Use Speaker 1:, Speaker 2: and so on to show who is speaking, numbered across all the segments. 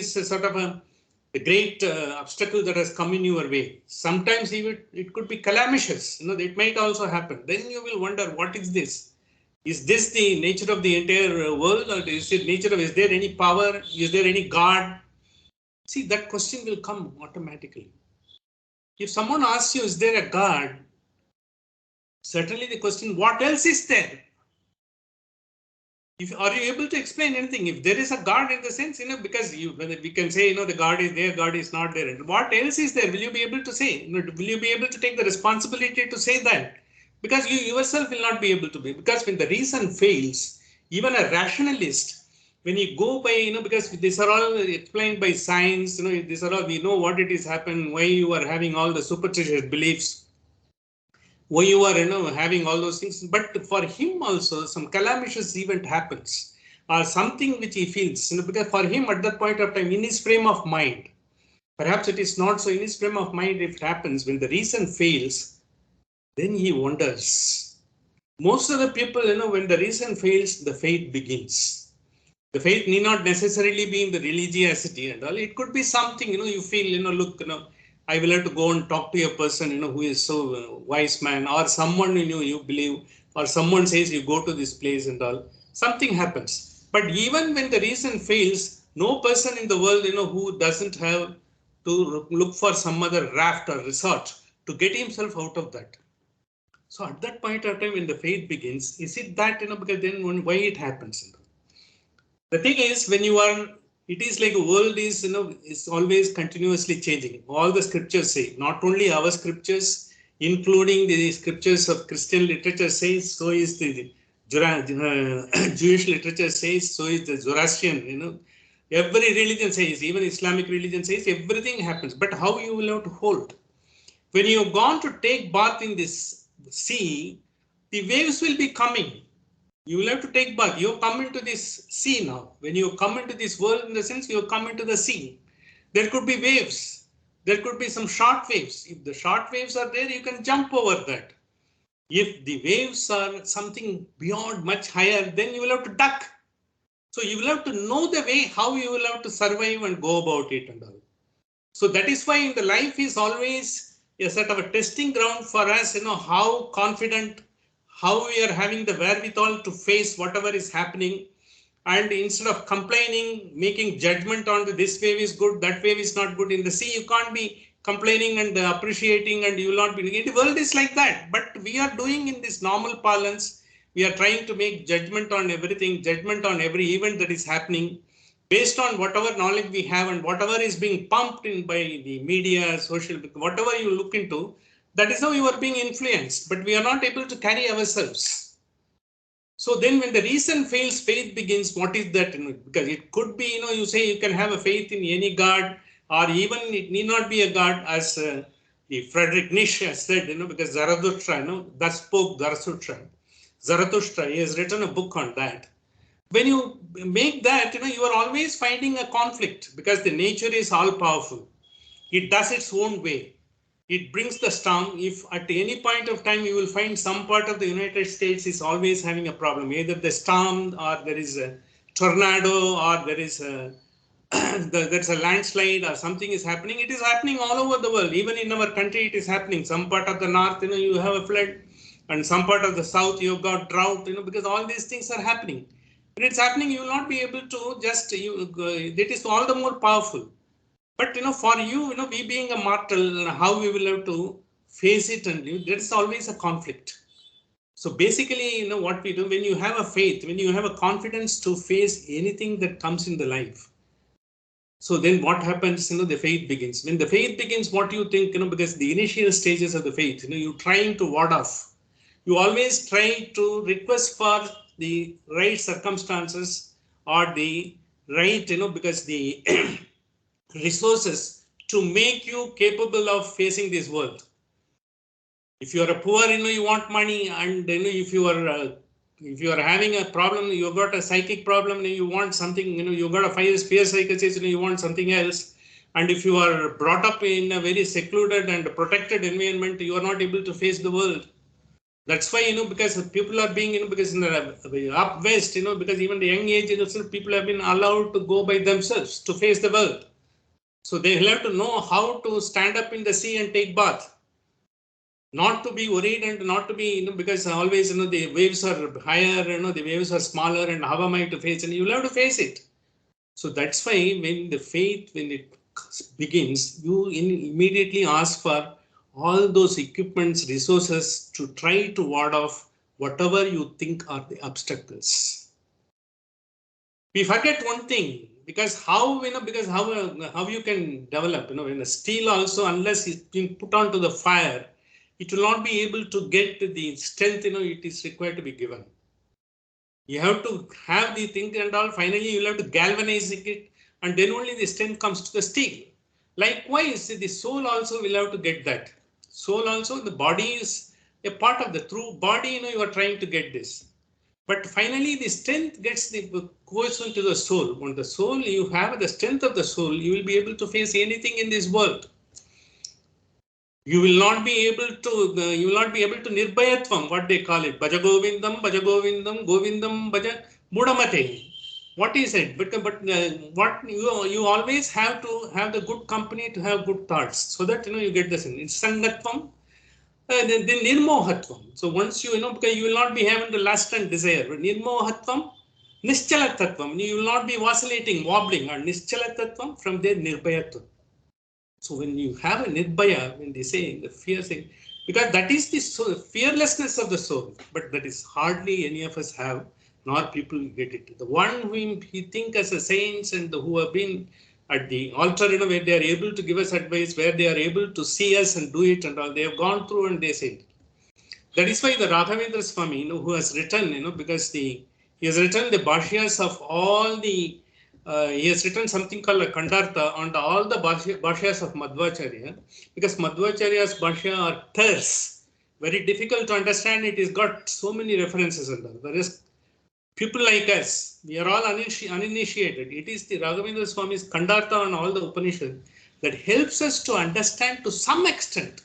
Speaker 1: is a sort of a great obstacle that has come in your way. Sometimes even it could be calamitous. It might also happen. Then you will wonder, what is this? Is this the nature of the entire world, or is it nature of? Is there any power? Is there any God? See, that question will come automatically. If someone asks you, is there a God? Certainly the question, what else is there? Are you able to explain anything? If there is a God in the sense, because we can say, the God is there, God is not there. And what else is there? Will you be able to say? Will you be able to take the responsibility to say that? Because you yourself will not be able to be. Because when the reason fails, even a rationalist, when you go by, because these are all explained by science, these are all, we know what it is happened, why you are having all the superstitious beliefs, why you are having all those things. But for him also some calamitous event happens, or something which he feels, because for him at that point of time, in his frame of mind, perhaps it is not so, in his frame of mind, if it happens, when the reason fails, then he wonders. Most of the people, when the reason fails, the faith begins. The faith need not necessarily be in the religiosity and all. It could be something, you feel, look, I will have to go and talk to a person, who is so wise man, or someone you believe, or someone says you go to this place and all. Something happens. But even when the reason fails, no person in the world, who doesn't have to look for some other raft or resort to get himself out of that. So at that point of time, when the faith begins, is it that, because then why it happens? The thing is, when you are, it is like a world is, is always continuously changing. All the scriptures say, not only our scriptures, including the scriptures of Christian literature says, so is the Jewish literature says, so is the Zoroastrian, every religion says, even Islamic religion says, everything happens. But how you will have to hold? When you have gone to take bath in this sea, the waves will be coming. You will have to take bath. You come into this sea now. When you come into this world, in the sense, you come into the sea. There could be waves. There could be some short waves. If the short waves are there, you can jump over that. If the waves are something beyond, much higher, then you will have to duck. So you will have to know the way how you will have to survive and go about it and all. So that is why in the life is always a sort of a testing ground for us, how confident, how we are having the wherewithal to face whatever is happening. And instead of complaining, making judgment on this wave is good, that wave is not good. In the sea, you can't be complaining and appreciating, and you will not be. The world is like that. But we are doing in this normal parlance, we are trying to make judgment on everything, judgment on every event that is happening, based on whatever knowledge we have and whatever is being pumped in by the media, social, whatever you look into, that is how you are being influenced, but we are not able to carry ourselves. So then when the reason fails, faith begins. What is that? Because it could be, you say you can have a faith in any God, or even it need not be a God, as the Friedrich Nietzsche has said, because Zarathustra, thus spoke Zarathustra. Zarathustra, he has written a book on that. When you make that, you are always finding a conflict, because the nature is all powerful. It does its own way. It brings the storm. If at any point of time you will find some part of the United States is always having a problem, either the storm, or there is a tornado, or there is a there's a landslide, or something is happening. It is happening all over the world. Even in our country, it is happening. Some part of the north, you have a flood, and some part of the south, you've got drought, because all these things are happening. When it's happening, you will not be able to just, that is all the more powerful. But, for you, we being a mortal, how we will have to face it, and there is always a conflict. So basically, what we do, when you have a faith, when you have a confidence to face anything that comes in the life, so then what happens, the faith begins. When the faith begins, what do you think, because the initial stages of the faith, you're trying to ward off. You always try to request for the right circumstances, or the right, because the resources to make you capable of facing this world. If you are a poor, you want money, and if you are having a problem, you've got a psychic problem, you want something, you've got a fear psychosis, you want something else. And if you are brought up in a very secluded and protected environment, you are not able to face the world. That's why, because people are being, because in the up west, because even the young age, people have been allowed to go by themselves to face the world. So they have to know how to stand up in the sea and take bath. Not to be worried and not to be, because always, the waves are higher, the waves are smaller, and how am I to face? And you'll have to face it. So that's why when the faith, when it begins, you immediately ask for all those equipments, resources to try to ward off whatever you think are the obstacles. We forget one thing, because how, because how you can develop, in a steel also, unless it's been put onto the fire, it will not be able to get the strength, it is required to be given. You have to have the thing and all. Finally, you'll have to galvanize it, and then only the strength comes to the steel. Likewise, the soul also will have to get that. Soul also, the body is a part of the true body. You are trying to get this, but finally, the strength goes into the soul. On the soul, you have the strength of the soul. You will be able to face anything in this world. You will not be able to nirbhayatvam, what they call it. Bhaja Govindam, Govindam, Bhaja Mudamate. What is it? But what you always have to have the good company to have good thoughts, so that you get the sense. It's sangatvam, then nirmohatvam. So once because you will not be having the lust and desire. But nirmohatvam, nischalatatvam. You will not be vacillating, wobbling, or nischalatatvam, from there nirbhayatvam. So when you have a nirbhaya, when they say the fear thing, because that is the fearlessness of the soul, but that is hardly any of us have, nor people get it. The one whom we think as a saints and who have been at the altar, where they are able to give us advice, where they are able to see us and do it and all, they have gone through and they said. That is why the Raghavendra Swami, who has written, because he has written the bhashyas of all the he has written something called a Kandartha on all the bhashyas of Madhvacharya, because Madhvacharya's bhashya are terse, very difficult to understand. It has got so many references in there. Whereas people like us, we are all uninitiated. It is the Raghavendra Swami's Kandartha on all the Upanishads that helps us to understand to some extent,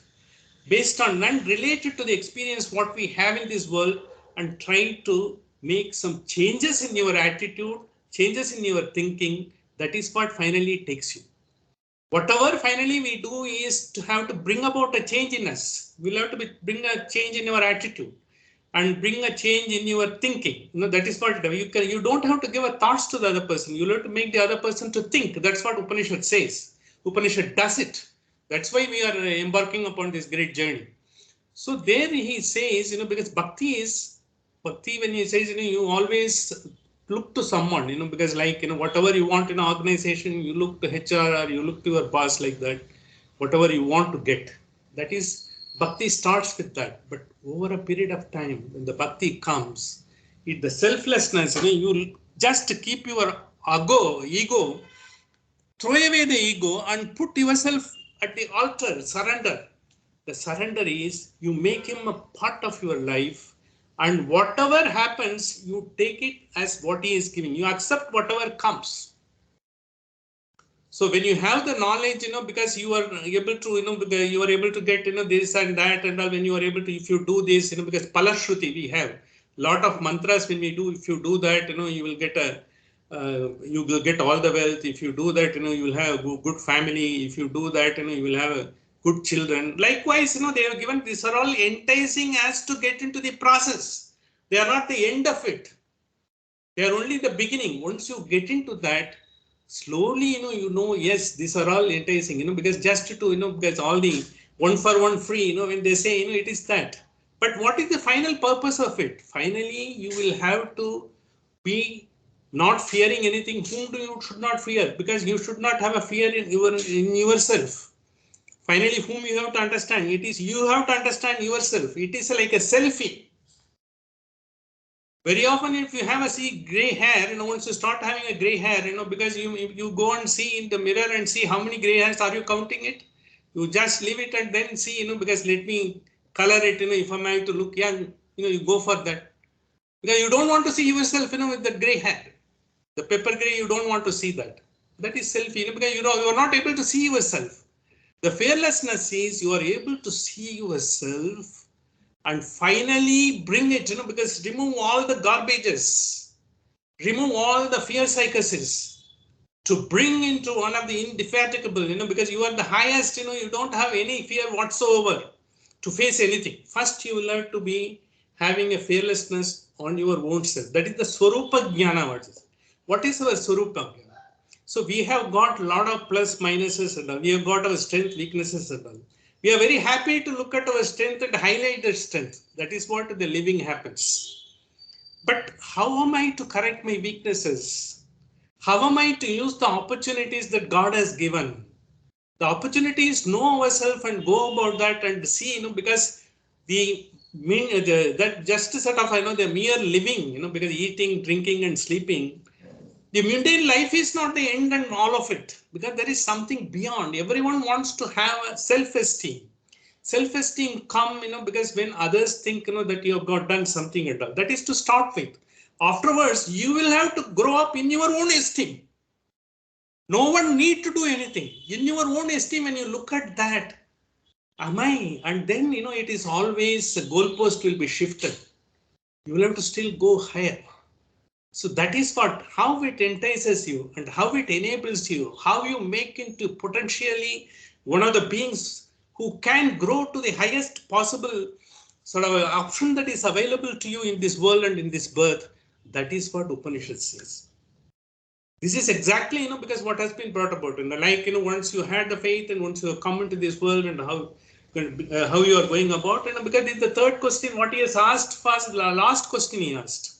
Speaker 1: based on and related to the experience what we have in this world, and trying to make some changes in your attitude, changes in your thinking. That is what finally takes you. Whatever finally we do is to have to bring about a change in us. We'll have to bring a change in your attitude and bring a change in your thinking. That is what you don't have to give a thoughts to the other person. You'll have to make the other person to think. That's what Upanishad says. Upanishad does it. That's why we are embarking upon this great journey. So there he says, because bhakti, when he says, you always look to someone, because whatever you want in an organization, you look to HR or you look to your boss, like that, whatever you want to get. That is, bhakti starts with that. But over a period of time, when the bhakti comes, the selflessness, you just keep your ego, throw away the ego and put yourself at the altar, surrender. The surrender is you make him a part of your life, and whatever happens, you take it as what he is giving. You accept whatever comes. So when you have the knowledge, because you are able to, because you are able to get, this and that and all, when you are able to, if you do this, because Palashruti, we have lot of mantras when we do, if you do that, you will get you will get all the wealth. If you do that, you will have a good family. If you do that, you will have good children. Likewise, they have given, these are all enticing as to get into the process. They are not the end of it. They are only the beginning. Once you get into that, slowly, yes, these are all enticing, because just to, because all the one for one free, when they say, it is that. But what is the final purpose of it? Finally, you will have to be not fearing anything. Whom you should not fear? Because you should not have a fear in yourself. Finally, whom you have to understand? It is you have to understand yourself. It is like a selfie. Very often, if you have a gray hair, once you start having a gray hair, because you go and see in the mirror and see how many gray hairs are you counting it. You just leave it and then see, because let me color it, if I'm going to look young, you go for that. Because you don't want to see yourself, with the gray hair. The pepper gray, you don't want to see that. That is selfie, because you are not able to see yourself. The fearlessness is you are able to see yourself and finally bring it, because remove all the garbages, remove all the fear psychosis to bring into one of the indefatigable, because you are the highest, you don't have any fear whatsoever to face anything. First, you will have to be having a fearlessness on your own self. That is the Swarupa Jnana. What is our Swarupa Jnana? So we have got a lot of plus minuses and all. We have got our strength, weaknesses and all. We are very happy to look at our strength and highlight the strength. That is what the living happens. But how am I to correct my weaknesses? How am I to use the opportunities that God has given? The opportunity is know ourselves and go about that and see, because that just sort of, the mere living, because eating, drinking and sleeping, the mundane life is not the end and all of it, because there is something beyond. Everyone wants to have a self-esteem. Self-esteem come, because when others think, that you have got done something at all, that is to start with. Afterwards, you will have to grow up in your own esteem. No one need to do anything. In your own esteem, when you look at that, am I? And then, it is always the goalpost will be shifted. You will have to still go higher. So that is how it entices you and how it enables you, how you make into potentially one of the beings who can grow to the highest possible sort of option that is available to you in this world and in this birth. That is what Upanishad says. This is exactly, because what has been brought about in the once you had the faith and once you have come into this world and how you are going about, because it's the third question, what he has asked first, the last question he asked.